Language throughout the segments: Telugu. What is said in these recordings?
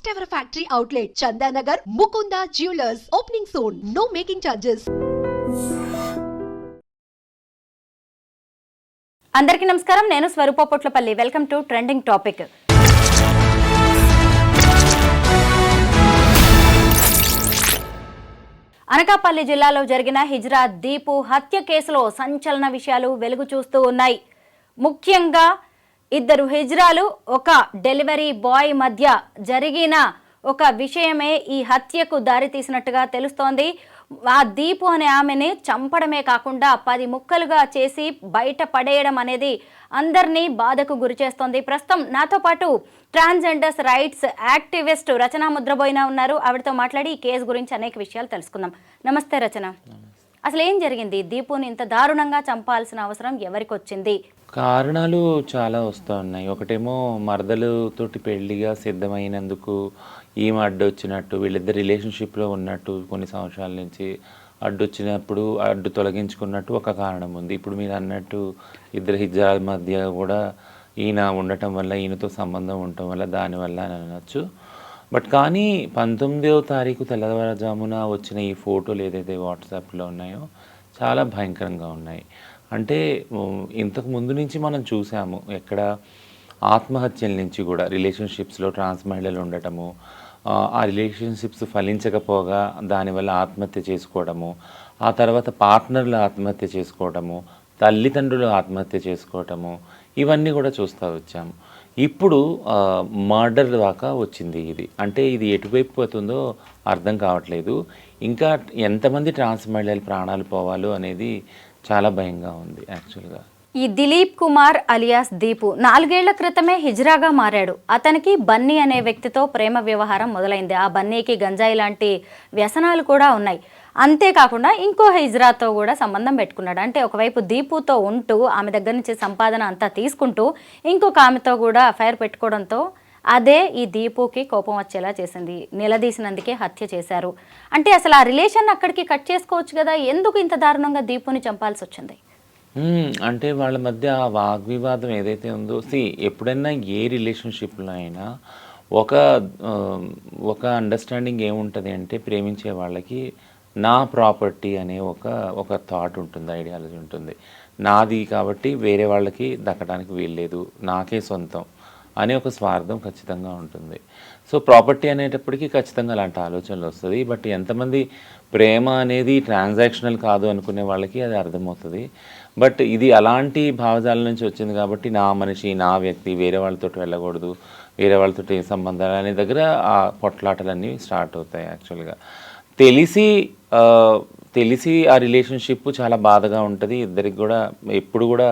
First ever factory outlet, Chandanagar, Mukunda Jewelers, opening soon. No making charges. అందరికీ నమస్కారం. నేను Swaroopa Potlapalli. Welcome to trending topic. Anakapalli జిల్లాలో జరిగిన హిజ్రా దీపు హత్య కేసులో సంచలన విషయాలు వెలుగు చూస్తూ ఉన్నాయి. ముఖ్యంగా ఇద్దరు హిజ్రాలు ఒక డెలివరీ బాయ్ మధ్య జరిగిన ఒక విషయమే ఈ హత్యకు దారితీసినట్టుగా తెలుస్తోంది. ఆ దీపు అనే ఆమెని చంపడమే కాకుండా 10 ముక్కలుగా చేసి బయట పడేయడం అనేది అందరినీ బాధకు గురి చేస్తోంది. ప్రస్తుతం నాతో పాటు ట్రాన్స్జెండర్స్ రైట్స్ యాక్టివిస్ట్ రచన ముద్రబోయిన ఉన్నారు. ఆవిడతో మాట్లాడి ఈ కేసు గురించి అనేక విషయాలు తెలుసుకుందాం. నమస్తే రచన. అసలు ఏం జరిగింది? దీపుని ఇంత దారుణంగా చంపాల్సిన అవసరం ఎవరికి వచ్చింది? కారణాలు చాలా వస్తూ ఉన్నాయి. ఒకటేమో మరదలుతోటి పెళ్లిగా సిద్ధమైనందుకు ఈమె అడ్డొచ్చినట్టు, వీళ్ళిద్దరు రిలేషన్షిప్లో ఉన్నట్టు కొన్ని సంవత్సరాల నుంచి అడ్డొచ్చినప్పుడు అడ్డు తొలగించుకున్నట్టు ఒక కారణం ఉంది. ఇప్పుడు మీరు అన్నట్టు ఇద్దరు హిజ్రాల మధ్య కూడా ఈయన ఉండటం వల్ల, ఈయనతో సంబంధం ఉండటం వల్ల దానివల్ల అని అనొచ్చు. బట్ కానీ 19వ తారీఖు తెల్లవారుజామున వచ్చిన ఈ ఫోటోలు ఏదైతే వాట్సాప్లో ఉన్నాయో చాలా భయంకరంగా ఉన్నాయి. అంటే ఇంతకు ముందు నుంచి మనం చూసాము ఎక్కడ ఆత్మహత్యల నుంచి కూడా రిలేషన్షిప్స్లో ట్రాన్స్ మహిళలు ఉండటము, ఆ రిలేషన్షిప్స్ ఫలించకపోగా దానివల్ల ఆత్మహత్య చేసుకోవడము, ఆ తర్వాత పార్ట్నర్లు ఆత్మహత్య చేసుకోవడము, తల్లిదండ్రులు ఆత్మహత్య చేసుకోవటము, ఇవన్నీ కూడా చూస్తూ వచ్చాము. ఇప్పుడు మర్డర్ దాకా వచ్చింది ఇది. అంటే ఇది ఎటువైపు పోతుందో అర్థం కావట్లేదు. ఇంకా ఎంతమంది ట్రాన్స్ మహిళలు ప్రాణాలు పోవాలో అనేది చాలా భయంగా ఉంది యాక్చువల్గా. ఈ దిలీప్ కుమార్ అలియాస్ దీపు 4 ఏళ్ల క్రితమే హిజ్రాగా మారాడు. అతనికి బన్నీ అనే వ్యక్తితో ప్రేమ వ్యవహారం మొదలైంది. ఆ బన్నీకి గంజాయి లాంటి వ్యసనాలు కూడా ఉన్నాయి. అంతేకాకుండా ఇంకో హిజ్రాతో కూడా సంబంధం పెట్టుకున్నాడు. అంటే ఒకవైపు దీపుతో ఉంటూ ఆమె దగ్గర నుంచి సంపాదన అంతా తీసుకుంటూ ఇంకొక ఆమెతో కూడా అఫైర్ పెట్టుకోవడంతో అదే ఈ దీపుకి కోపం వచ్చేలా చేసింది. నిలదీసినందుకే హత్య చేశారు. అంటే అసలు ఆ రిలేషన్ అక్కడికి కట్ చేసుకోవచ్చు కదా, ఎందుకు ఇంత దారుణంగా దీపుని చంపాల్సి వచ్చింది? అంటే వాళ్ళ మధ్య ఆ వాగ్వివాదం ఏదైతే ఉందో, ఎప్పుడైనా ఏ రిలేషన్షిప్లో అయినా ఒక అండర్స్టాండింగ్ ఏముంటుంది అంటే, ప్రేమించే వాళ్ళకి నా ప్రాపర్టీ అనే ఒక థాట్ ఉంటుంది, ఐడియాలజీ ఉంటుంది. నాది కాబట్టి వేరే వాళ్ళకి దక్కడానికి వీల్లేదు, నాకే సొంతం అనే ఒక స్వార్థం ఖచ్చితంగా ఉంటుంది. సో ప్రాపర్టీ అనేటప్పటికీ ఖచ్చితంగా అలాంటి ఆలోచనలు వస్తుంది. బట్ ఎంతమంది ప్రేమ అనేది ట్రాన్సాక్షనల్ కాదు అనుకునే వాళ్ళకి అది అర్థమవుతుంది. బట్ ఇది అలాంటి భావజాలం నుంచి వచ్చింది కాబట్టి నా మనిషి, నా వ్యక్తి, వేరే వాళ్ళతో వెళ్ళకూడదు, వేరే వాళ్ళతో సంబంధాలు అనే దగ్గర ఆ పొట్లాటలన్నీ స్టార్ట్ అవుతాయి. యాక్చువల్గా తెలిసి ఆ రిలేషన్షిప్ చాలా బాధగా ఉంటుంది ఇద్దరికి కూడా. ఎప్పుడు కూడా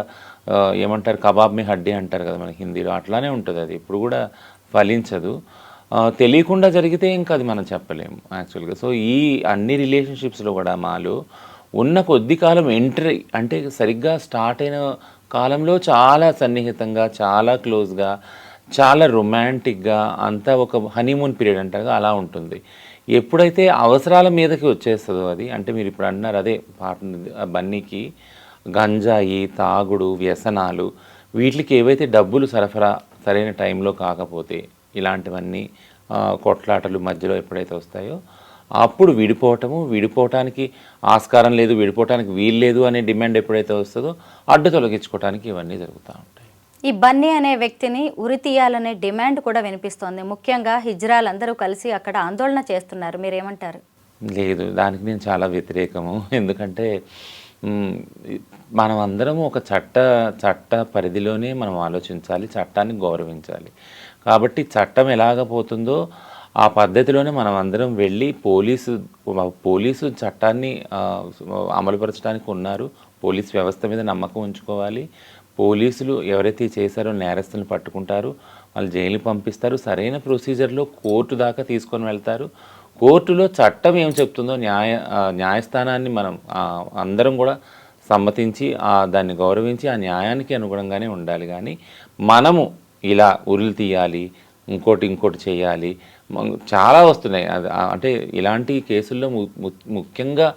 ఏమంటారు, కబాబ్ మీ హడ్డీ అంటారు కదా మన హిందీలో, అట్లానే ఉంటుంది. అది ఎప్పుడు కూడా ఫలించదు. తెలియకుండా జరిగితే ఇంకా అది మనం చెప్పలేము యాక్చువల్గా. సో ఈ అన్ని రిలేషన్షిప్స్లో కూడా మాలో ఉన్న కొద్ది కాలం ఎంట్రీ అంటే సరిగ్గా స్టార్ట్ అయిన కాలంలో చాలా సన్నిహితంగా, చాలా క్లోజ్గా, చాలా రొమాంటిక్గా, అంతా ఒక హనీమూన్ పీరియడ్ అంటారు అలా ఉంటుంది. ఎప్పుడైతే అవసరాల మీదకి వచ్చేస్తుందో అది, అంటే మీరు ఇప్పుడు అన్నారు అదే బన్నీకి గంజాయి, తాగుడు, వ్యసనాలు, వీటికి ఏవైతే డబ్బులు సరఫరా సరైన టైంలో కాకపోతే ఇలాంటివన్నీ కొట్లాటలు మధ్యలో ఎప్పుడైతే వస్తాయో అప్పుడు విడిపోవటానికి ఆస్కారం లేదు, విడిపోవటానికి వీలు లేదు అనే డిమాండ్ ఎప్పుడైతే వస్తుందో అడ్డు తొలగించుకోవటానికి ఇవన్నీ జరుగుతూ ఉంటాయి. ఈ బన్నీ అనే వ్యక్తిని ఉరి తీయాలనే డిమాండ్ కూడా వినిపిస్తోంది. ముఖ్యంగా హిజ్రాలందరూ కలిసి అక్కడ ఆందోళన చేస్తున్నారు. మీరేమంటారు? లేదు, దానికి నేను చాలా వ్యతిరేకము. ఎందుకంటే మనం అందరము ఒక చట్ట పరిధిలోనే మనం ఆలోచించాలి, చట్టాన్ని గౌరవించాలి. కాబట్టి చట్టం ఎలాగపోతుందో ఆ పద్ధతిలోనే మనం అందరం వెళ్ళి పోలీసు చట్టాన్ని అమలుపరచడానికి ఉన్నారు. పోలీస్ వ్యవస్థ మీద నమ్మకం ఉంచుకోవాలి. పోలీసులు ఎవరైతే చేశారో నేరస్తులను పట్టుకుంటారు, వాళ్ళు జైలు పంపిస్తారు, సరైన ప్రొసీజర్లో కోర్టు దాకా తీసుకొని వెళ్తారు. కోర్టులో చట్టం ఏం చెప్తుందో న్యాయస్థానాన్ని మనం అందరం కూడా సమ్మతించి దాన్ని గౌరవించి ఆ న్యాయానికి అనుగుణంగానే ఉండాలి. కానీ మనము ఇలా ఉరులు తీయాలి, ఇంకోటి చేయాలి, చాలా వస్తున్నాయి. అంటే ఇలాంటి కేసుల్లో ముఖ్యంగా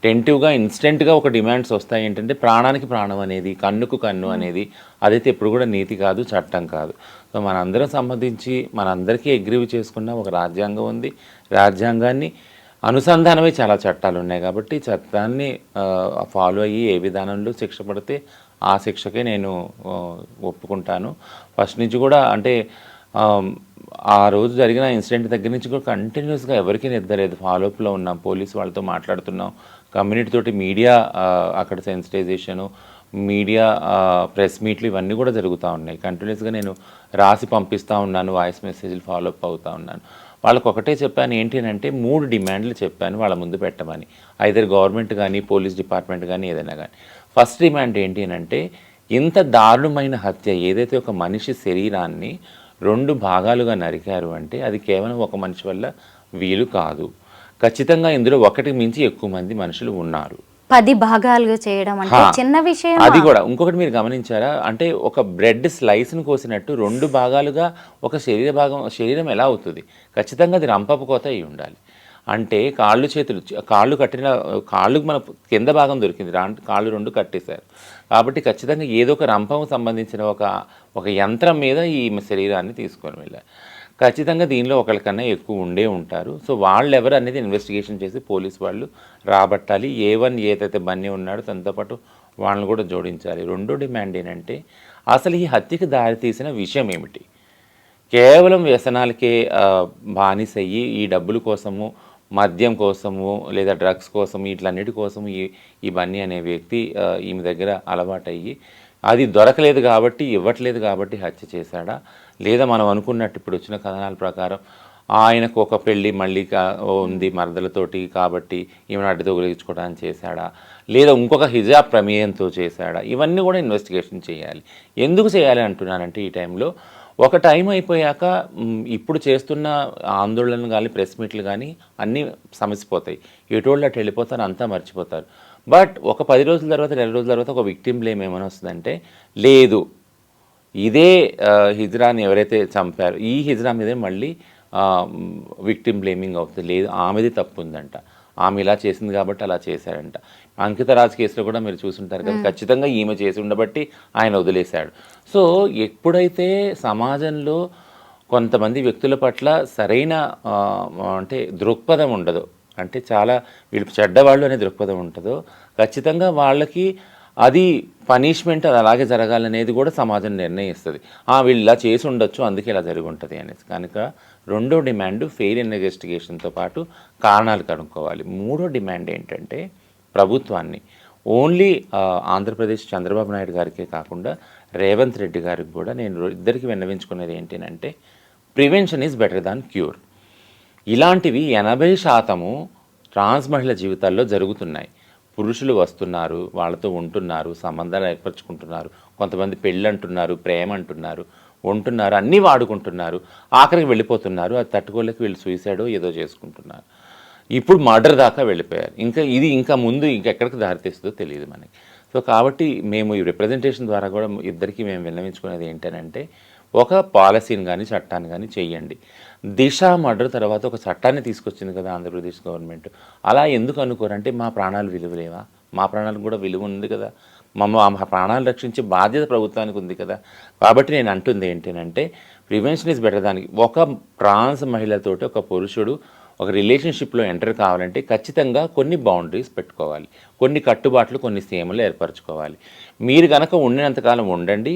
టెంటివ్గా ఇన్స్టెంట్గా ఒక డిమాండ్స్ వస్తాయి ఏంటంటే ప్రాణానికి ప్రాణం అనేది, కన్నుకు కన్ను అనేది, అదైతే ఎప్పుడు కూడా నీతి కాదు, చట్టం కాదు. సో మనందరం సంబంధించి మనందరికీ అగ్రీవ్ చేసుకున్న ఒక రాజ్యాంగం ఉంది. రాజ్యాంగాన్ని అనుసంధానమే చాలా చట్టాలు ఉన్నాయి కాబట్టి చట్టాన్ని ఫాలో అయ్యి ఏ విధానంలో శిక్ష పడితే ఆ శిక్షకే నేను ఒప్పుకుంటాను. ఫస్ట్ నుంచి కూడా అంటే ఆ రోజు జరిగిన ఇన్సిడెంట్ దగ్గర నుంచి కూడా కంటిన్యూస్గా ఎవరికీ నిద్రలేదు, ఫాలోఅప్లో ఉన్నాం, పోలీసు వాళ్ళతో మాట్లాడుతున్నాం, కమ్యూనిటీ తోటి మీడియా అక్కడ సెన్సిటైజేషను, మీడియా ప్రెస్ మీట్లు ఇవన్నీ కూడా జరుగుతూ ఉన్నాయి. కంటిన్యూస్గా నేను రాసి పంపిస్తూ ఉన్నాను, వాయిస్ మెసేజ్లు ఫాలోఅప్ అవుతూ ఉన్నాను. వాళ్ళకు ఒకటే చెప్పాను, ఏంటి అంటే 3 డిమాండ్లు చెప్పాను వాళ్ళ ముందు పెట్టమని, ఐదర్ గవర్నమెంట్ కానీ పోలీస్ డిపార్ట్మెంట్ కానీ ఏదైనా కానీ. ఫస్ట్ డిమాండ్ ఏంటి అంటే ఇంత దారుణమైన హత్య ఏదైతే ఒక మనిషి శరీరాన్ని 2 భాగాలుగా నరికారు అంటే అది కేవలం ఒక మనిషి వల్ల వీలు కాదు. ఖచ్చితంగా ఇందులో ఒకటికి మించి ఎక్కువ మంది మనుషులు ఉన్నారు. 10 భాగాలుగా చేయడం అంటే చిన్న విషయం. అది కూడా ఇంకొకటి మీరు గమనించారా అంటే ఒక బ్రెడ్ స్లైస్ను కోసినట్టు 2 భాగాలుగా ఒక శరీరం ఎలా అవుతుంది? ఖచ్చితంగా అది రంపపు కోత అయి ఉండాలి. అంటే కాళ్ళు చేతులు, కాళ్ళకు మన కింద భాగం దొరికింది, కాళ్ళు 2 కట్టేశారు కాబట్టి ఖచ్చితంగా ఏదో ఒక రంపం సంబంధించిన ఒక యంత్రం మీద ఈ శరీరాన్ని తీసుకొని వెళ్ళారు. ఖచ్చితంగా దీనిలో ఒకరికన్నా ఎక్కువ ఉండే ఉంటారు. సో వాళ్ళు ఎవరు అనేది ఇన్వెస్టిగేషన్ చేసి పోలీసు వాళ్ళు రాబట్టాలి. A1 ఏదైతే బన్నీ ఉన్నాడో తనతో పాటు వాళ్ళని కూడా జోడించాలి. రెండో డిమాండ్ ఏంటంటే అసలు ఈ హత్యకి దారితీసిన విషయం ఏమిటి? కేవలం వ్యసనాలకే బానిసయ్యి ఈ డబ్బుల కోసము, మద్యం కోసము లేదా డ్రగ్స్ కోసము వీటన్నిటి కోసము ఈ బన్నీ అనే వ్యక్తి ఈమె దగ్గర అలవాటయ్యి అది దొరకలేదు కాబట్టి, ఇవ్వట్లేదు కాబట్టి హత్య చేశాడా, లేదా మనం అనుకున్నట్టు ఇప్పుడు వచ్చిన కథనాల ప్రకారం ఆయనకు ఒక పెళ్ళి మళ్ళీ ఉంది మరదలతోటి కాబట్టి ఈమెను అడ్డు తొలగించుకోవడానికి చేశాడా, లేదా ఇంకొక హిజాబ్ ప్రమేయంతో చేశాడా? ఇవన్నీ కూడా ఇన్వెస్టిగేషన్ చేయాలి. ఎందుకు చేయాలి అంటున్నానంటే ఈ టైంలో ఒక టైం అయిపోయాక ఇప్పుడు చేస్తున్న ఆందోళనలు కానీ ప్రెస్ మీట్లు కానీ అన్నీ సమసిపోతాయి. ఎటోళ్ళు అటు వెళ్ళిపోతారు, అంతా మర్చిపోతారు. బట్ ఒక 10 రోజుల తర్వాత 2 రోజుల తర్వాత ఒక విక్టిమ్ బ్లేమ్ ఏమైనా వస్తుందంటే లేదు ఇదే హిజ్రాని ఎవరైతే చంపారో ఈ హిజ్రా మీదే మళ్ళీ విక్టిమ్ బ్లేమింగ్ అవుతుంది. లేదు ఆమెది తప్పు ఉందంట, ఆమె ఇలా చేసింది కాబట్టి అలా చేశాడంట. అంకిత రాజ్ కేసులో కూడా మీరు చూసుంటారు కదా, ఖచ్చితంగా ఈమె చేసి ఉండబట్టి ఆయన వదిలేశాడు. సో ఎప్పుడైతే సమాజంలో కొంతమంది వ్యక్తుల పట్ల సరైన అంటే దృక్పథం ఉండదో, అంటే చాలా వీళ్ళు చెడ్డవాళ్ళు అనే దృక్పథం ఉంటుందో ఖచ్చితంగా వాళ్ళకి అది పనిష్మెంట్ అది అలాగే జరగాలనేది కూడా సమాజం నిర్ణయిస్తుంది. వీళ్ళు ఇలా చేసి ఉండొచ్చు అందుకే ఇలా జరిగి ఉంటుంది అనేసి. కనుక రెండో డిమాండ్ ఫెయిర్ ఇన్వెస్టిగేషన్తో పాటు కారణాలు కనుక్కోవాలి. మూడో డిమాండ్ ఏంటంటే ప్రభుత్వాన్ని ఓన్లీ ఆంధ్రప్రదేశ్ చంద్రబాబు నాయుడు గారికే కాకుండా రేవంత్ రెడ్డి గారికి కూడా నేను ఇద్దరికి విన్నవించుకునేది ఏంటంటే prevention is better than cure. ఇలాంటివి 80% ట్రాన్స్ మహిళల జీవితాల్లో జరుగుతున్నాయి. పురుషులు వస్తున్నారు, వాళ్ళతో ఉంటున్నారు, సంబంధాలు ఏర్పరచుకుంటున్నారు, కొంతమంది పెళ్ళి అంటున్నారు, ప్రేమ అంటున్నారు, ఉంటున్నారు, అన్నీ వాడుకుంటున్నారు, ఆఖరికి వెళ్ళిపోతున్నారు. అది తట్టుకోలేక వీళ్ళు సూసైడో ఏదో చేసుకుంటున్నారు. ఇప్పుడు మర్డర్ దాకా వెళ్ళిపోయారు. ఇంకా ముందు ఇంకెక్కడికి దారితీస్తుందో తెలియదు మనకి. సో కాబట్టి మేము ఈ రిప్రజెంటేషన్ ద్వారా కూడా ఇద్దరికి మేము విన్నవించుకునేది ఏంటంటే ఒక పాలసీని కానీ చట్టాన్ని కానీ చెయ్యండి. దిశ మర్డర్ తర్వాత ఒక చట్టాన్ని తీసుకొచ్చింది కదా ఆంధ్రప్రదేశ్ గవర్నమెంట్. అలా ఎందుకు అనుకోరంటే మా ప్రాణాలు విలువలేవా? మా ప్రాణాలకు కూడా విలువ ఉంది కదా, మా ప్రాణాలు రక్షించే బాధ్యత ప్రభుత్వానికి ఉంది కదా. కాబట్టి నేను అంటుంది ఏంటంటే ప్రివెన్షన్ ఈజ్ బెటర్. దానికి ఒక ట్రాన్స్ మహిళతోటి ఒక పురుషుడు ఒక రిలేషన్షిప్లో ఎంటర్ కావాలంటే ఖచ్చితంగా కొన్ని బౌండరీస్ పెట్టుకోవాలి, కొన్ని కట్టుబాట్లు, కొన్ని సీమలు ఏర్పరచుకోవాలి. మీరు కనుక ఉండినంతకాలం ఉండండి,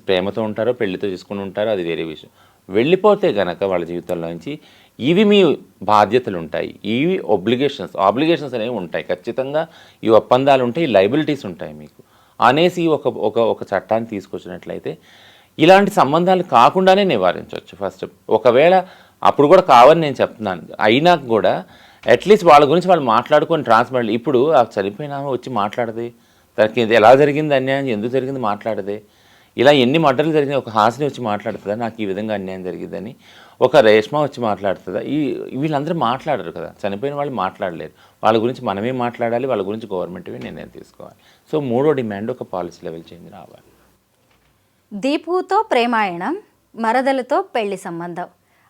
ప్రేమతో ఉంటారో పెళ్లితో చేసుకుని ఉంటారో అది వేరే విషయం. వెళ్ళిపోతే కనుక వాళ్ళ జీవితంలో నుంచి ఇవి మీ బాధ్యతలు ఉంటాయి, ఇవి ఆబ్లిగేషన్స్ అనేవి ఉంటాయి. ఖచ్చితంగా ఈ ఒప్పందాలు ఉంటాయి, లైబిలిటీస్ ఉంటాయి మీకు అనేసి ఒక చట్టాన్ని తీసుకొచ్చినట్లయితే ఇలాంటి సంబంధాలు కాకుండానే నివారించవచ్చు. ఫస్ట్ ఒకవేళ అప్పుడు కూడా కావని నేను చెప్తున్నాను, అయినా కూడా అట్లీస్ట్ వాళ్ళ గురించి వాళ్ళు మాట్లాడుకొని ట్రాన్స్పరెంట్. ఇప్పుడు ఆ చనిపోయిన వచ్చి మాట్లాడదే, తనకి ఎలా జరిగింది అన్యాయం, ఎందుకు జరిగింది మాట్లాడదే. ఇలా ఎన్ని మర్డర్లు జరిగినాయి, ఒక హాసిని వచ్చి మాట్లాడుతుందా నాకు ఈ విధంగా అన్యాయం జరిగిందని, ఒక రేష్మ వచ్చి మాట్లాడుతుందా? వీళ్ళందరూ మాట్లాడరు కదా, చనిపోయిన వాళ్ళు మాట్లాడలేరు. వాళ్ళ గురించి మనమే మాట్లాడాలి, వాళ్ళ గురించి గవర్నమెంట్వే నిర్ణయం తీసుకోవాలి. సో మూడో డిమాండ్ ఒక పాలసీ లెవెల్ చేంజ్ రావాలి. దీపుతో ప్రేమాయణం, మరదలతో పెళ్లి సంబంధం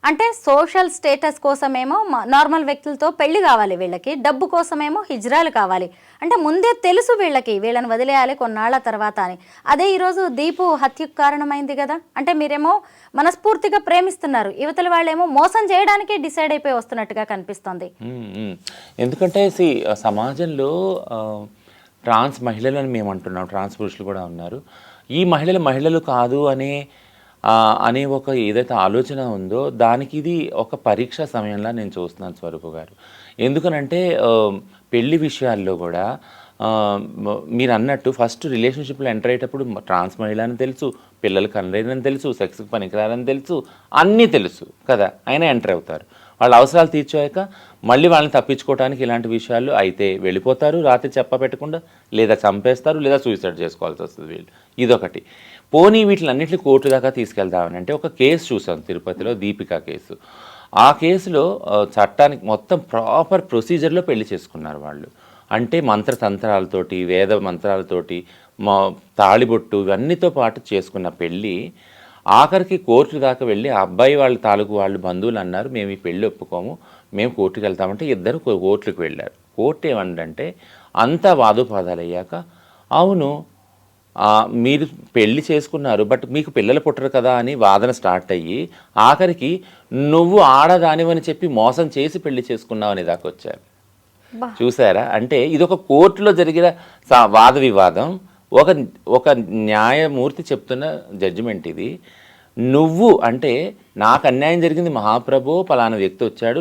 అంటే సోషల్ స్టేటస్ కోసమేమో నార్మల్ వ్యక్తులతో పెళ్లి కావాలి వీళ్ళకి, డబ్బు కోసమేమో హిజ్రాలు కావాలి. అంటే ముందే తెలుసు వీళ్ళకి వీళ్ళని వదిలేయాలి కొన్నాళ్ల తర్వాత అని. అదే ఈరోజు దీపు హత్యకు కారణమైంది కదా. అంటే మీరేమో మనస్ఫూర్తిగా ప్రేమిస్తున్నారు, యువతల వాళ్ళేమో మోసం చేయడానికి డిసైడ్ అయిపోయి వస్తున్నట్టుగా కనిపిస్తుంది. ఎందుకంటే సమాజంలో ట్రాన్స్ మహిళలని మేము అంటున్నాం, ట్రాన్స్ పురుషులు కూడా ఉన్నారు. ఈ మహిళలు కాదు అనే ఒక ఏదైతే ఆలోచన ఉందో దానికి ఇది ఒక పరీక్ష సమయంలో నేను చూస్తున్నాను స్వరూప్ గారు. ఎందుకనంటే పెళ్లి విషయాల్లో కూడా మీరు అన్నట్టు ఫస్ట్ రిలేషన్షిప్లో ఎంటర్ అయ్యేటప్పుడు ట్రాన్స్ మహిళ అని తెలుసు, పిల్లలు కనలేదని తెలుసు, సెక్స్కి పనికిరాలని తెలుసు, అన్నీ తెలుసు కదా, అయినా ఎంటర్ అవుతారు. వాళ్ళ అవసరాలు తీర్చాక మళ్ళీ వాళ్ళని తప్పించుకోవడానికి ఇలాంటి విషయాలు అయితే వెళ్ళిపోతారు, రాత్రి చెప్పబెట్టకుండా, లేదా చంపేస్తారు, లేదా సూసైడ్ చేసుకోవాల్సి వస్తుంది వీళ్ళు. ఇదొకటి. పోనీ వీటిలన్నింటినీ కోర్టు దాకా తీసుకెళ్దామని అంటే ఒక కేసు చూసాం తిరుపతిలో, దీపిక కేసు. ఆ కేసులో చట్టానికి మొత్తం ప్రాపర్ ప్రొసీజర్లో పెళ్లి చేసుకున్నారు వాళ్ళు. అంటే మంత్రతంత్రాలతోటి, వేద మంత్రాలతోటి, తాళిబొట్టు ఇవన్నీతో పాటు చేసుకున్న పెళ్ళి ఆఖరికి కోర్టు దాకా వెళ్ళి ఆ అబ్బాయి వాళ్ళ తాలూకు వాళ్ళు బంధువులు అన్నారు, మేము ఈ పెళ్ళి ఒప్పుకోము, మేము కోర్టుకు వెళ్తామంటే ఇద్దరు కోర్టుకు వెళ్ళారు. కోర్టు ఏమంటే అంతా వాదోపాదాలు అయ్యాక, అవును మీరు పెళ్లి చేసుకున్నారు బట్ మీకు పిల్లలు పుట్టరు కదా అని వాదన స్టార్ట్ అయ్యి ఆఖరికి నువ్వు ఆడదానివని చెప్పి మోసం చేసి పెళ్లి చేసుకున్నావు అనే దాకా వచ్చారు. చూసారా? అంటే ఇదొక కోర్టులో జరిగిన వాద వివాదం, ఒక న్యాయమూర్తి చెప్తున్న జడ్జిమెంట్ ఇది. నువ్వు అంటే నాకు అన్యాయం జరిగింది మహాప్రభు, పలానా వ్యక్తి వచ్చాడు,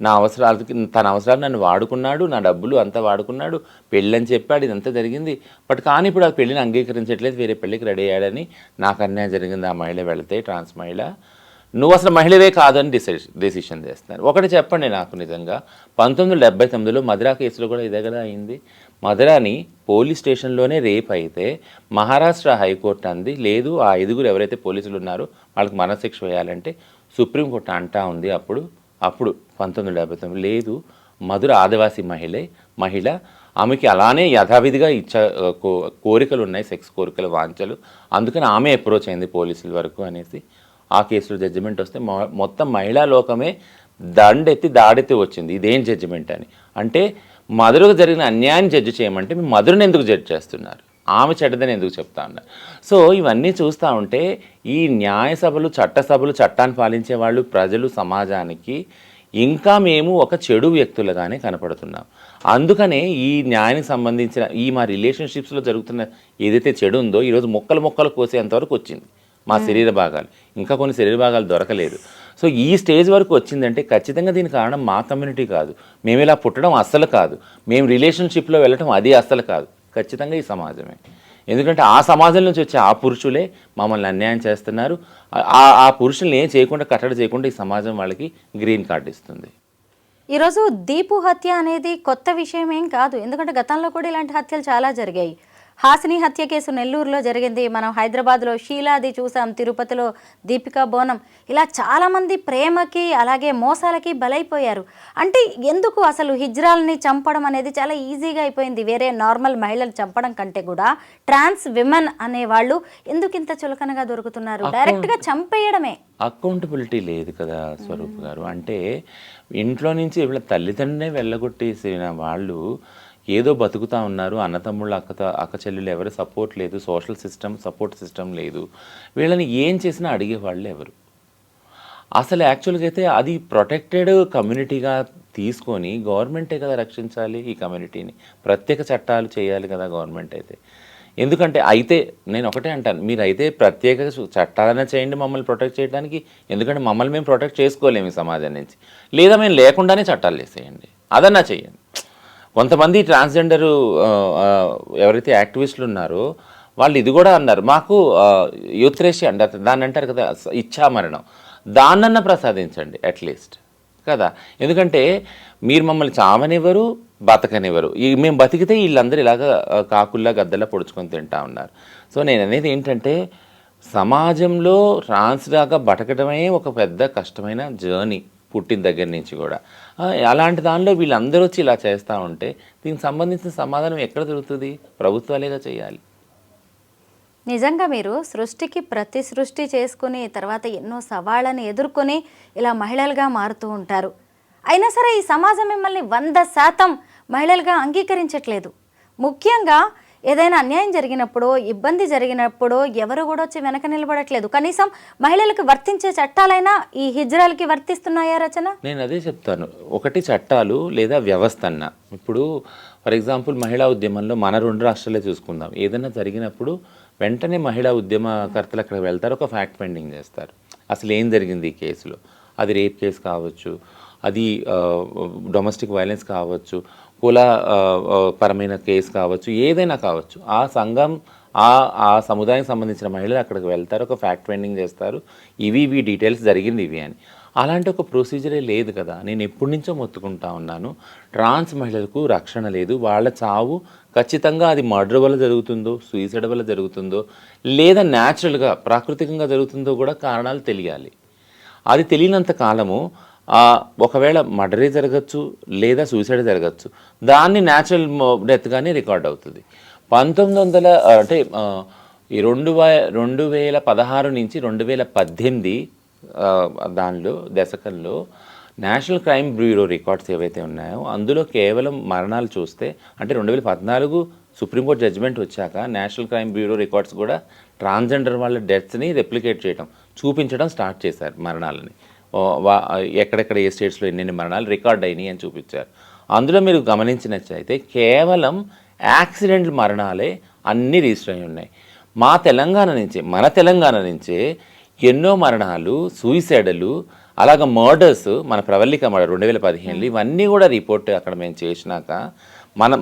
నా అవసరాలకి తన అవసరాలు నన్ను వాడుకున్నాడు, నా డబ్బులు అంతా వాడుకున్నాడు, పెళ్ళని చెప్పాడు, ఇదంతా జరిగింది. బట్ కానీ ఇప్పుడు ఆ పెళ్ళిని అంగీకరించట్లేదు, వేరే పెళ్ళికి రెడీ అయ్యాడని నాకు అన్యాయం జరిగింది. ఆ మహిళ వెళితే ట్రాన్స్ మహిళ, నువ్వు అసలు మహిళవే కాదని డెసిషన్ చేస్తున్నారు. ఒకటి చెప్పండి నాకు, నిజంగా 1979లో మధురా కేసులో కూడా ఇదే కదా అయింది. మధురాని పోలీస్ స్టేషన్లోనే రేప్ అయితే మహారాష్ట్ర హైకోర్టు అంది లేదు, ఆ 5 ఎవరైతే పోలీసులు ఉన్నారో వాళ్ళకి మరణశిక్ష వేయాలంటే సుప్రీంకోర్టు అంటా ఉంది అప్పుడు 1979 లేదు, మధుర ఆదివాసీ మహిళ, ఆమెకి అలానే యథావిధిగా కోరికలు ఉన్నాయి, సెక్స్ కోరికలు, వాంఛలు, అందుకని ఆమె అప్రోచ్ అయింది పోలీసుల వరకు అనేసి ఆ కేసులో జడ్జిమెంట్ వస్తే మొత్తం మహిళా లోకమే దాడెత్తి వచ్చింది, ఇదేం జడ్జిమెంట్ అని. అంటే మధురకు జరిగిన అన్యాయం జడ్జి చేయమంటే మీ మధురని ఎందుకు జడ్జి చేస్తున్నారు, ఆమె చెడ్డదని ఎందుకు చెప్తా ఉన్నారు? సో ఇవన్నీ చూస్తూ ఉంటే ఈ న్యాయ సభలు, చట్టసభలు, చట్టాన్ని పాలించే వాళ్ళు, ప్రజలు, సమాజానికి ఇంకా మేము ఒక చెడు వ్యక్తులుగానే కనపడుతున్నాం. అందుకనే ఈ న్యాయానికి సంబంధించిన మా రిలేషన్షిప్స్లో జరుగుతున్న ఏదైతే చెడు ఉందో ఈరోజు మొక్కలు కోసేంతవరకు వచ్చింది మా శరీర భాగాలు, ఇంకా కొన్ని శరీర భాగాలు దొరకలేదు. సో ఈ స్టేజ్ వరకు వచ్చిందంటే ఖచ్చితంగా దీనికి కారణం మా కమ్యూనిటీ కాదు, మేము ఇలా పుట్టడం అస్సలు కాదు, మేము రిలేషన్షిప్లో వెళ్ళటం అది అస్సలు కాదు, ఖచ్చితంగా ఈ సమాజమే. ఎందుకంటే ఆ సమాజం నుంచి వచ్చే ఆ పురుషులే మమ్మల్ని అన్యాయం చేస్తున్నారు. ఆ పురుషుల్ని ఏం చేయకుండా, కట్టడి చేయకుండా ఈ సమాజం వాళ్ళకి గ్రీన్ కార్డు ఇస్తుంది. ఈరోజు దీపు హత్య అనేది కొత్త విషయం ఏం కాదు, ఎందుకంటే గతంలో కూడా ఇలాంటి హత్యలు చాలా జరిగాయి. హాసిని హత్య కేసు నెల్లూరులో జరిగింది, మనం హైదరాబాద్లో షీలాది చూసాం, తిరుపతిలో దీపికా బోనం, ఇలా చాలామంది ప్రేమకి అలాగే మోసాలకి బలైపోయారు. అంటే ఎందుకు అసలు హిజ్రాల్ని చంపడం అనేది చాలా ఈజీగా అయిపోయింది, వేరే నార్మల్ మహిళలు చంపడం కంటే కూడా ట్రాన్స్ విమెన్ అనేవాళ్ళు ఎందుకు ఇంత చులకనగా దొరుకుతున్నారు? డైరెక్ట్గా చంపేయడమే. అకౌంటబిలిటీ లేదు కదా స్వరూప్ గారు. అంటే ఇంట్లో నుంచి వీళ్ళ తల్లిదండ్రులనే వెళ్ళగొట్టేసిన వాళ్ళు ఏదో బతుకుతూ ఉన్నారు, అన్నతమ్ముళ్ళు, అక్క చెల్లెలు ఎవరు సపోర్ట్ లేదు, సపోర్ట్ సిస్టమ్ లేదు, వీళ్ళని ఏం చేసినా అడిగేవాళ్ళు ఎవరు? అసలు యాక్చువల్గా అయితే అది ప్రొటెక్టెడ్ కమ్యూనిటీగా తీసుకొని గవర్నమెంటే కదా రక్షించాలి ఈ కమ్యూనిటీని, ప్రత్యేక చట్టాలు చేయాలి కదా గవర్నమెంట్ అయితే. ఎందుకంటే అయితే నేను ఒకటే అంటాను, మీరు అయితే ప్రత్యేక చట్టాలనే చేయండి మమ్మల్ని ప్రొటెక్ట్ చేయడానికి, ఎందుకంటే మమ్మల్ని మేము ప్రొటెక్ట్ చేసుకోలేము ఈ సమాజం నుంచి, లేదా మేము లేకుండానే చట్టాలు చేసేయండి, అదన్నా చేయండి. కొంతమంది ట్రాన్స్జెండరు ఎవరైతే యాక్టివిస్టులు ఉన్నారో వాళ్ళు ఇది కూడా అన్నారు, మాకు యూత్రేషి అంటారు దాన్ని, అంటారు కదా ఇచ్ఛామరణం, దాన్నన్నా ప్రసాదించండి అట్లీస్ట్ కదా. ఎందుకంటే మీరు మమ్మల్ని చావనివ్వరు, బతకనివ్వరు, మేము బతికితే వీళ్ళందరూ ఇలాగ కాకుల్లా గద్దలా పొడుచుకొని తింటా ఉన్నారు. సో నేను అనేది ఏంటంటే సమాజంలో ట్రాన్స్ దాకా బతకడమే ఒక పెద్ద కష్టమైన జర్నీ, పుట్టిన దగ్గర నుంచి కూడా. అలాంటి దానిలో వీళ్ళందరూ వచ్చి ఇలా చేస్తూ ఉంటే దీనికి సంబంధించిన సమాధానం ఎక్కడ దొరుకుతుంది? ప్రభుత్వాలేగా చేయాలి. నిజంగా మీరు సృష్టికి ప్రతి సృష్టి చేసుకుని తర్వాత ఎన్నో సవాళ్ళని ఎదుర్కొని ఇలా మహిళలుగా మారుతూ ఉంటారు. అయినా సరే ఈ సమాజం మిమ్మల్ని 100% మహిళలుగా అంగీకరించట్లేదు. ముఖ్యంగా ఏదైనా అన్యాయం జరిగినప్పుడు, ఇబ్బంది జరిగినప్పుడు ఎవరు కూడా వచ్చి వెనక నిలబడట్లేదు. కనీసం మహిళలకు వర్తించే చట్టాలైనా ఈ హిజ్రాలకి వర్తిస్తున్నాయా రచన? నేను అదే చెప్తాను. ఒకటి చట్టాలు లేదా వ్యవస్థ అన్న. ఇప్పుడు ఫర్ ఎగ్జాంపుల్ మహిళా ఉద్యమంలో మన 2 రాష్ట్రాలే చూసుకుందాం. ఏదైనా జరిగినప్పుడు వెంటనే మహిళా ఉద్యమకర్తలు అక్కడ వెళ్తారు, ఒక ఫ్యాక్ట్ ఫైండింగ్ చేస్తారు. అసలు ఏం జరిగింది ఈ కేసులో. అది రేప్ కేసు కావచ్చు, అది డొమెస్టిక్ వైలెన్స్ కావచ్చు, కుల పరమైన కేసు కావచ్చు, ఏదైనా కావచ్చు. ఆ సంఘం ఆ సముదాయానికి సంబంధించిన మహిళలు అక్కడికి వెళ్తారు, ఒక ఫ్యాక్ట్ ఫైండింగ్ చేస్తారు, ఇవి డీటెయిల్స్ జరిగింది ఇవి అని. అలాంటి ఒక ప్రొసీజరే లేదు కదా. నేను ఎప్పటి నుంచో మొత్తుకుంటా ఉన్నాను, ట్రాన్స్ మహిళలకు రక్షణ లేదు. వాళ్ళ చావు ఖచ్చితంగా అది మర్డర్ వల్ల జరుగుతుందో, సూసైడ్ వల్ల జరుగుతుందో, లేదా న్యాచురల్గా ప్రాకృతికంగా జరుగుతుందో కూడా కారణాలు తెలియాలి. అది తెలియనంత కాలము ఒకవేళ మర్డరే జరగచ్చు, లేదా సూసైడ్ జరగచ్చు. దాన్ని న్యాచురల్ డెత్గానే రికార్డ్ అవుతుంది. 1900 అంటే ఈ 2016 నుంచి 2018 దానిలో దశకంలో నేషనల్ క్రైమ్ బ్యూరో రికార్డ్స్ ఏవైతే ఉన్నాయో అందులో కేవలం మరణాలు చూస్తే, అంటే 2014 సుప్రీంకోర్టు జడ్జిమెంట్ వచ్చాక నేషనల్ క్రైమ్ బ్యూరో రికార్డ్స్ కూడా ట్రాన్స్జెండర్ వాళ్ళ డెత్స్ని రెప్లికేట్ చేయడం, చూపించడం స్టార్ట్ చేశారు. మరణాలని ఎక్కడెక్కడ ఏ స్టేట్స్లో ఎన్నెన్ని మరణాలు రికార్డ్ అయినాయి అని చూపించారు. అందులో మీరు గమనించినట్లయితే కేవలం యాక్సిడెంట్ మరణాలే అన్నీ రిజిస్టర్ అయి ఉన్నాయి. మన తెలంగాణ నుంచే ఎన్నో మరణాలు, సూసైడ్లు, అలాగ మర్డర్స్, మన ప్రవల్లిక మర్డర్ 2015 ఇవన్నీ కూడా రిపోర్ట్ అక్కడ మేము చేసినాక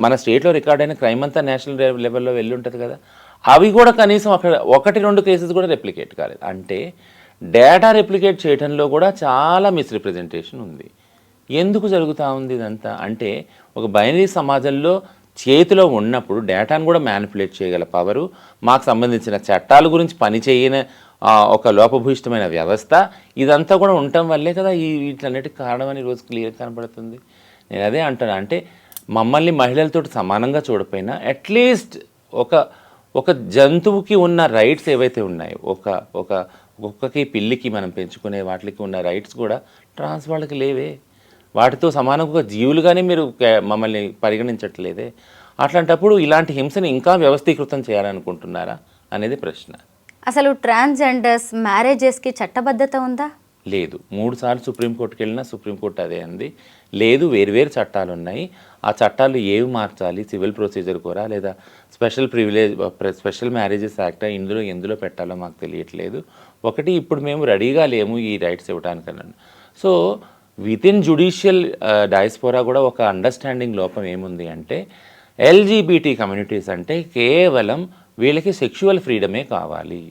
మన స్టేట్లో రికార్డ్ అయిన క్రైమ్ అంతా నేషనల్ లెవెల్లో వెళ్ళి ఉంటుంది కదా. అవి కూడా కనీసం అక్కడ 1-2 కేసెస్ కూడా రెప్లికేట్ కాలేదు. అంటే డేటా రెప్లికేట్ చేయడంలో కూడా చాలా మిస్రిప్రజెంటేషన్ ఉంది. ఎందుకు జరుగుతూ ఉంది ఇదంతా అంటే, ఒక బైనరీ సమాజంలో చేతిలో ఉన్నప్పుడు డేటాను కూడా మ్యానిపులేట్ చేయగల పవరు, మాకు సంబంధించిన చట్టాల గురించి పనిచేయని ఒక లోపభూయిష్టమైన వ్యవస్థ, ఇదంతా కూడా ఉండటం వల్లే కదా వీటన్నిటికి కారణం అని రోజు క్లియర్ కనబడుతుంది. నేను అదే అంటాను, అంటే మమ్మల్ని మహిళలతో సమానంగా చూడపోయినా అట్లీస్ట్ ఒక జంతువుకి ఉన్న రైట్స్ ఏవైతే ఉన్నాయో, ఒక్కొక్కకి పిల్లికి మనం పెంచుకునే వాటికి ఉన్న రైట్స్ కూడా ట్రాన్స్ వాళ్ళకి లేవే. వాటితో సమానంగా జీవులుగానే మీరు మమ్మల్ని పరిగణించట్లేదే. అట్లాంటప్పుడు ఇలాంటి హింసని ఇంకా వ్యవస్థీకృతం చేయాలనుకుంటున్నారా అనేది ప్రశ్న. అసలు ట్రాన్స్జెండర్స్ మ్యారేజెస్కి చట్టబద్ధత ఉందా? లేదు. 3 సార్లు సుప్రీంకోర్టుకి వెళ్ళినా సుప్రీంకోర్టు అదే అంది, లేదు వేరు చట్టాలు ఉన్నాయి, ఆ చట్టాలు ఏవి మార్చాలి, సివిల్ ప్రొసీజర్ కూడా లేదా స్పెషల్ మ్యారేజెస్ యాక్ట్ ఎందులో పెట్టాలో మాకు తెలియట్లేదు. ఒకటి, ఇప్పుడు మేము రెడీగా లేము ఈ రైట్స్ ఇవ్వడానికన్నాను. సో వితిన్ జ్యుడిషియల్ డయాస్పోరా కూడా ఒక అండర్స్టాండింగ్ లోపం ఏముంది అంటే, ఎల్జీబీటీ కమ్యూనిటీస్ అంటే కేవలం వీళ్ళకి సెక్షువల్ ఫ్రీడమే కావాలి.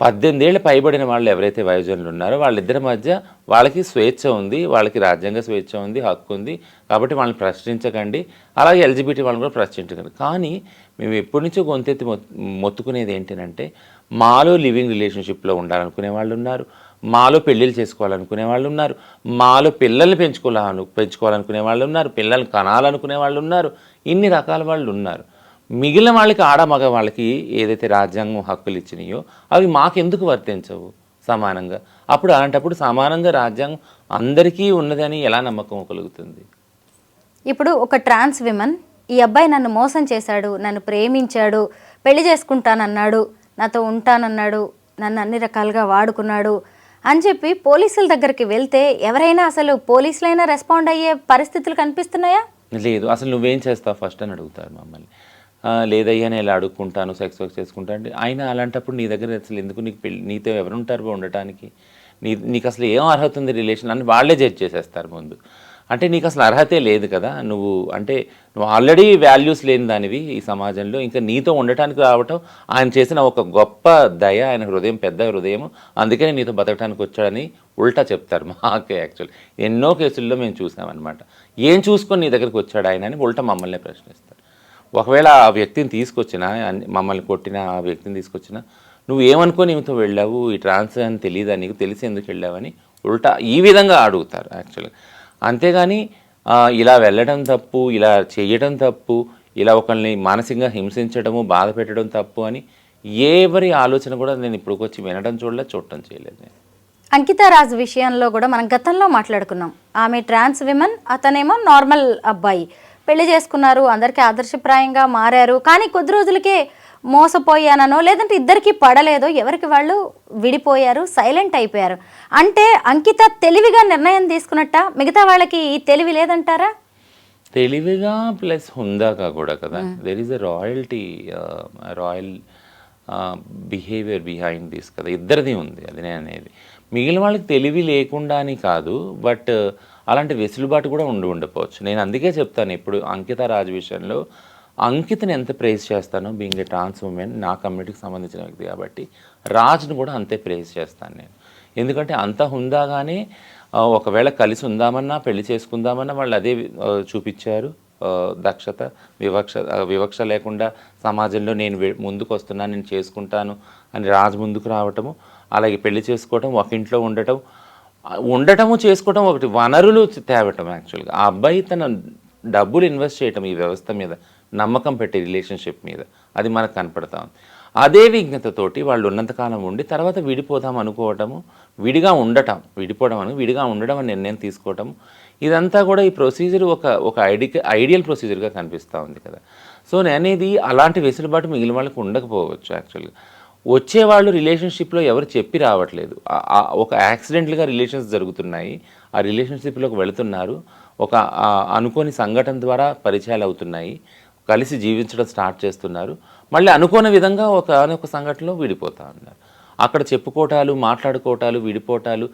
18 ఏళ్ళు పైబడిన వాళ్ళు ఎవరైతే వయోజనులు ఉన్నారో వాళ్ళిద్దరి మధ్య వాళ్ళకి స్వేచ్ఛ ఉంది, వాళ్ళకి రాజ్యాంగ స్వేచ్ఛ ఉంది, హక్కు ఉంది, కాబట్టి వాళ్ళని ప్రశ్నించకండి. అలాగే ఎల్జీబీటీ వాళ్ళని కూడా ప్రశ్నించకండి. కానీ మేము ఎప్పటి నుంచో గొంతెత్తి మొత్తుకునేది ఏంటంటే, మాలో లివింగ్ రిలేషన్షిప్లో ఉండాలనుకునే వాళ్ళు ఉన్నారు, మాలో పెళ్ళిళ్ళు చేసుకోవాలనుకునే వాళ్ళు ఉన్నారు, మాలో పిల్లల్ని పెంచుకోవాలనుకునే వాళ్ళు ఉన్నారు, పిల్లల్ని కనాలనుకునే వాళ్ళు ఉన్నారు, ఇన్ని రకాల వాళ్ళు ఉన్నారు. మిగిలిన వాళ్ళకి, మగ వాళ్ళకి ఏదైతే రాజ్యాంగం హక్కులు ఇచ్చినాయో అవి మాకెందుకు వర్తించవు సమానంగా? అలాంటప్పుడు సమానంగా రాజ్యాంగం అందరికీ ఉన్నదని ఎలా నమ్మకం కలుగుతుంది? ఇప్పుడు ఒక ట్రాన్స్ విమెన్, ఈ అబ్బాయి నన్ను మోసం చేశాడు, నన్ను ప్రేమించాడు, పెళ్లి చేసుకుంటానన్నాడు, నాతో ఉంటానన్నాడు, నన్ను అన్ని రకాలుగా వాడుకున్నాడు అని చెప్పి పోలీసుల దగ్గరికి వెళ్తే ఎవరైనా, అసలు పోలీసులైనా రెస్పాండ్ అయ్యే పరిస్థితులు కనిపిస్తున్నాయా? లేదు. అసలు నువ్వేం చేస్తావు ఫస్ట్ అని అడుగుతారు మమ్మల్ని. లేదయ్యా నేను ఇలా అడుక్కుంటాను, సెక్స్ వర్క్ చేసుకుంటాను అంటే, ఆయన అలాంటప్పుడు నీ దగ్గర అసలు ఎందుకు, నీతో ఎవరుంటారు ఉండటానికి, నీకు అసలు ఏం అర్హత ఉంది రిలేషన్ అని వాళ్ళే జడ్జ్ చేసేస్తారు ముందు. అంటే నీకు అసలు అర్హతే లేదు కదా, నువ్వు ఆల్రెడీ వాల్యూస్ లేని దానివి ఈ సమాజంలో, ఇంకా నీతో ఉండటానికి రావటం ఆయన చేసిన ఒక గొప్ప దయ, ఆయన హృదయం పెద్ద హృదయం, అందుకని నీతో బతకడానికి వచ్చాడని ఉల్టా చెప్తారు మాకే. యాక్చువల్ ఎన్నో కేసుల్లో మేము చూసామన్నమాట. ఏం చూసుకొని నీ దగ్గరికి వచ్చాడు ఆయన అని ఉల్టా మమ్మల్ని ప్రశ్నిస్తారు. ఒకవేళ ఆ వ్యక్తిని తీసుకొచ్చినా, మమ్మల్ని కొట్టిన ఆ వ్యక్తిని తీసుకొచ్చినా, నువ్వు ఏమనుకొని ఈమెతో వెళ్ళావు, ఈ ట్రాన్స్ అని తెలియదా, నీకు తెలిసి ఎందుకు వెళ్ళావని ఉల్టా ఈ విధంగా అడుగుతారు యాక్చువల్గా. అంతేగాని ఇలా వెళ్ళడం తప్పు, ఇలా చేయడం తప్పు, ఇలా ఒకరిని మానసికంగా హింసించడము, బాధ పెట్టడం తప్పు అని ఎవరి ఆలోచన కూడా నేను ఇప్పుడు వచ్చి వినడం చూడలేదు, చూడటం చేయలేదు నేను. అంకితా రాజ్ విషయంలో కూడా మనం గతంలో మాట్లాడుకున్నాం. ఆమె ట్రాన్స్ విమెన్, అతనేమో నార్మల్ అబ్బాయి. పెళ్లి చేసుకున్నారు, అందరికీ ఆదర్శప్రాయంగా మారారు. కానీ కొద్ది రోజులకే మోసపోయానో లేదంటే ఇద్దరికి పడలేదో ఎవరికి వాళ్ళు విడిపోయారు, సైలెంట్ అయిపోయారు. అంటే అంకిత తెలివిగా నిర్ణయం తీసుకున్నట్ట, మిగతా వాళ్ళకి ఈ తెలివి లేదంటారా? తెలివిగా ప్లస్ హుందాగా కూడా కదా. There is a royal behaviour behind this కదా, ఇద్దరిది ఉంది. అది నేను అనేది మిగిలిన వాళ్ళకి తెలివి లేకుండా అని కాదు, బట్ అలాంటి వెసులుబాటు కూడా ఉండకపోవచ్చు. నేను అందుకే చెప్తాను ఇప్పుడు అంకిత రాజ్ విషయంలో అంకితని ఎంత ప్రైజ్ చేస్తానో, బీయింగ్ ఏ ట్రాన్స్ ఉమెన్, నా కమ్యూనిటీకి సంబంధించిన వ్యక్తి కాబట్టి రాజ్ను కూడా అంతే ప్రైజ్ చేస్తాను నేను. ఎందుకంటే అంత హుందాగానే ఒకవేళ కలిసి ఉందామన్నా పెళ్లి చేసుకుందామన్నా వాళ్ళు అదే చూపించారు. దక్షత, వివక్ష లేకుండా సమాజంలో నేను ముందుకు వస్తున్నాను, నేను చేసుకుంటాను అని రాజు ముందుకు రావటము, అలాగే పెళ్లి చేసుకోవటం, ఒక ఇంట్లో ఉండటము చేసుకోవటం, ఒకటి వనరులు తేవటం. యాక్చువల్గా ఆ అబ్బాయి తన డబ్బులు ఇన్వెస్ట్ చేయటం ఈ వ్యవస్థ మీద, నమ్మకం పెట్టి రిలేషన్షిప్ మీద, అది మనకు కనపడతా ఉంది. అదే విజ్ఞతతోటి వాళ్ళు ఉన్నంతకాలం ఉండి తర్వాత విడిపోదాం అనుకోవటము, విడిగా ఉండడం అని నిర్ణయం తీసుకోవటం, ఇదంతా కూడా ఈ ప్రొసీజర్ ఒక ఐడియల్ ప్రొసీజర్గా కనిపిస్తూ ఉంది కదా. సో నేనేది అలాంటి వెసులుబాటు మిగిలిన వాళ్ళకి ఉండకపోవచ్చు. యాక్చువల్గా వచ్చేవాళ్ళు రిలేషన్షిప్లో ఎవరు చెప్పి రావట్లేదు. ఒక యాక్సిడెంట్లుగా రిలేషన్స్ జరుగుతున్నాయి, ఆ రిలేషన్షిప్లోకి వెళుతున్నారు, ఒక అనుకోని సంఘటన ద్వారా పరిచయాలు అవుతున్నాయి, కలిసి జీవించడం స్టార్ట్ చేస్తున్నారు, మళ్ళీ అనుకోని విధంగా ఒక సంఘటనలో విడిపోతూ ఉన్నారు. అక్కడ చెప్పుకోవటాలు, మాట్లాడుకోవటాలు, విడిపోవటాలు,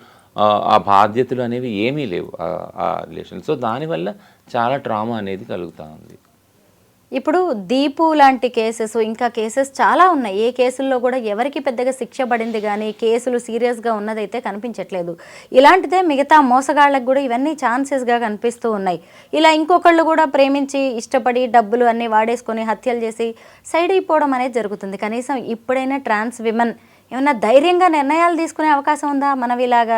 ఆ బాధ్యతలు అనేవి ఏమీ లేవు ఆ రిలేషన్. సో దానివల్ల చాలా ట్రామా అనేది కలుగుతూ ఉంది. ఇప్పుడు దీపు లాంటి కేసెస్, ఇంకా కేసెస్ చాలా ఉన్నాయి. ఏ కేసుల్లో కూడా ఎవరికి పెద్దగా శిక్ష పడింది కానీ కేసులు సీరియస్గా ఉన్నదైతే కనిపించట్లేదు. ఇలాంటిదే మిగతా మోసగాళ్ళకు కూడా ఇవన్నీ ఛాన్సెస్గా కనిపిస్తూ ఉన్నాయి. ఇలా ఇంకొకళ్ళు కూడా ప్రేమించి ఇష్టపడి డబ్బులు అన్నీ వాడేసుకొని హత్యలు చేసి సైడ్ అయిపోవడం అనేది జరుగుతుంది. కనీసం ఇప్పుడైనా ట్రాన్స్ విమెన్ ఏమన్నా ధైర్యంగా నిర్ణయాలు తీసుకునే అవకాశం ఉందా? మనం ఇలాగా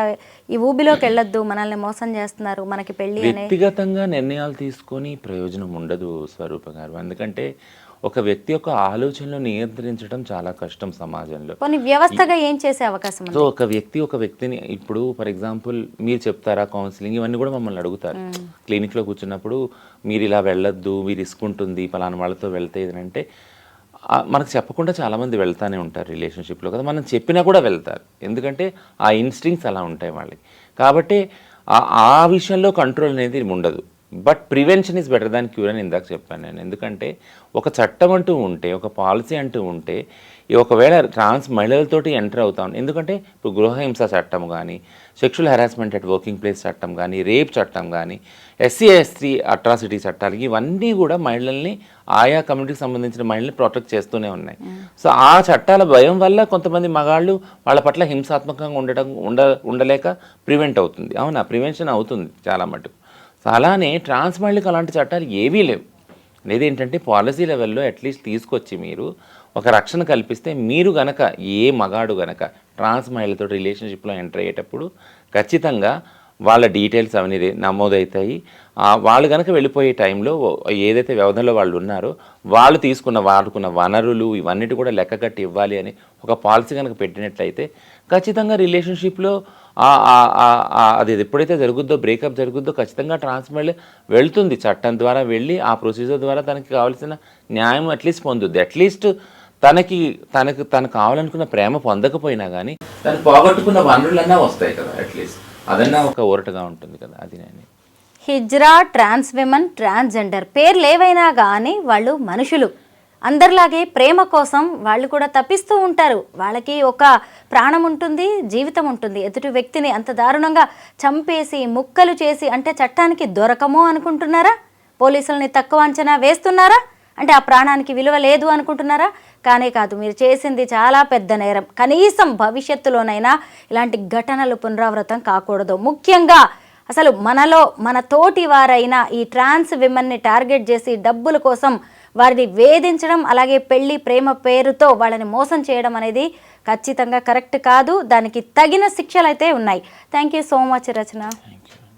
ఈ ఊబిలోకి వెళ్ళొద్దు, మనల్ని మోసం చేస్తున్నారు, మనకి పెళ్లి అనే వ్యక్తిగతంగా నిర్ణయాలు తీసుకొని ప్రయోజనం ఉండదు స్వరూప గారు. ఎందుకంటే ఒక వ్యక్తి యొక్క ఆలోచనలు నియంత్రించడం చాలా కష్టం సమాజంలో. కొన్ని వ్యవస్థగా ఏం చేసే అవకాశం ఉంది? సో ఒక వ్యక్తిని ఇప్పుడు ఫర్ ఎగ్జాంపుల్ మీరు చెప్తారా కౌన్సిలింగ్, ఇవన్నీ కూడా మమ్మల్ని అడుగుతారు క్లినిక్లో కూర్చున్నప్పుడు, మీరు ఇలా వెళ్ళొద్దు, మీరు రిస్క్ ఉంటుంది, పలానా వాళ్ళతో వెళ్తే ఇదంటే మనకు చెప్పకుండా చాలామంది వెళ్తూనే ఉంటారు రిలేషన్షిప్లో కదా. మనం చెప్పినా కూడా వెళ్తారు, ఎందుకంటే ఆ ఇన్స్టింక్ట్స్ అలా ఉంటాయి వాళ్ళకి. కాబట్టి ఆ విషయంలో కంట్రోల్ అనేది ఉండదు. But prevention is better than cure అని ఇందాక చెప్పాను నేను. ఎందుకంటే ఒక చట్టం అంటూ ఉంటే, ఒక పాలసీ అంటూ ఉంటే, ఒకవేళ ట్రాన్స్ మహిళలతోటి ఎంటర్ అవుతాం. ఎందుకంటే ఇప్పుడు గృహహింస చట్టం కానీ, sexual harassment at working place చట్టం కానీ, రేప్ చట్టం కానీ, SC/ST అట్రాసిటీ చట్టాలు, ఇవన్నీ కూడా మహిళల్ని, ఆయా కమ్యూనిటీకి సంబంధించిన మహిళల్ని ప్రొటెక్ట్ చేస్తూనే ఉన్నాయి. సో ఆ చట్టాల భయం వల్ల కొంతమంది మగాళ్ళు వాళ్ళ పట్ల హింసాత్మకంగా ఉండలేక ప్రివెంట్ అవుతుంది. అవునా, ప్రివెన్షన్ అవుతుంది చాలా మటుకు. సో అలానే ట్రాన్స్ మహిళలకు అలాంటి చట్టాలు ఏవీ లేవు. అనేది ఏంటంటే పాలసీ లెవెల్లో అట్లీస్ట్ తీసుకొచ్చి మీరు ఒక రక్షణ కల్పిస్తే, మీరు గనక ఏ మగాడు గనక ట్రాన్స్ మహిళతో రిలేషన్షిప్లో ఎంటర్ అయ్యేటప్పుడు ఖచ్చితంగా వాళ్ళ డీటెయిల్స్ అవన్నీ నమోదవుతాయి. వాళ్ళు కనుక వెళ్ళిపోయే టైంలో ఏదైతే వ్యవధిలో వాళ్ళు ఉన్నారో వాళ్ళు వాడుకున్న వనరులు ఇవన్నిటి కూడా లెక్క కట్టి ఇవ్వాలి అని ఒక పాలసీ కనుక పెట్టినట్లయితే ఖచ్చితంగా రిలేషన్షిప్లో అది ఎప్పుడైతే జరుగుద్దో, బ్రేకప్ జరుగుద్దో, ఖచ్చితంగా ట్రాన్స్ మహిళ వెళ్తుంది, చట్టం ద్వారా వెళ్ళి ఆ ప్రొసీజర్ ద్వారా తనకి కావాల్సిన న్యాయం అట్లీస్ట్ పొందుద్ది. అట్లీస్ట్ తనకు కావాలనుకున్న ప్రేమ పొందకపోయినా కానీ తను పోగొట్టుకున్న వనరులన్నా వస్తాయి కదా, అట్లీస్ట్ అదన్నా ఒక ఊరటగా ఉంటుంది కదా. అది నేను హిజ్రా, ట్రాన్స్ విమెన్, ట్రాన్స్జెండర్ పేర్లు ఏవైనా కానీ వాళ్ళు మనుషులు. అందరిలాగే ప్రేమ కోసం వాళ్ళు కూడా తప్పిస్తూ ఉంటారు. వాళ్ళకి ఒక ప్రాణం ఉంటుంది, జీవితం ఉంటుంది. ఎదుటి వ్యక్తిని అంత దారుణంగా చంపేసి ముక్కలు చేసి అంటే చట్టానికి దొరకమో అనుకుంటున్నారా? పోలీసుల్ని తక్కువ అంచనా వేస్తున్నారా? అంటే ఆ ప్రాణానికి విలువ లేదు అనుకుంటున్నారా? కానే కాదు, మీరు చేసింది చాలా పెద్ద నేరం. కనీసం భవిష్యత్తులోనైనా ఇలాంటి ఘటనలు పునరావృతం కాకూడదు. ముఖ్యంగా అసలు మన తోటి వారైనా ఈ ట్రాన్స్ విమెన్ని టార్గెట్ చేసి డబ్బుల కోసం వారిని వేధించడం, అలాగే పెళ్లి ప్రేమ పేరుతో వాళ్ళని మోసం చేయడం అనేది ఖచ్చితంగా కరెక్ట్ కాదు. దానికి తగిన శిక్షలు అయితే ఉన్నాయి. Thank you so much Rachana.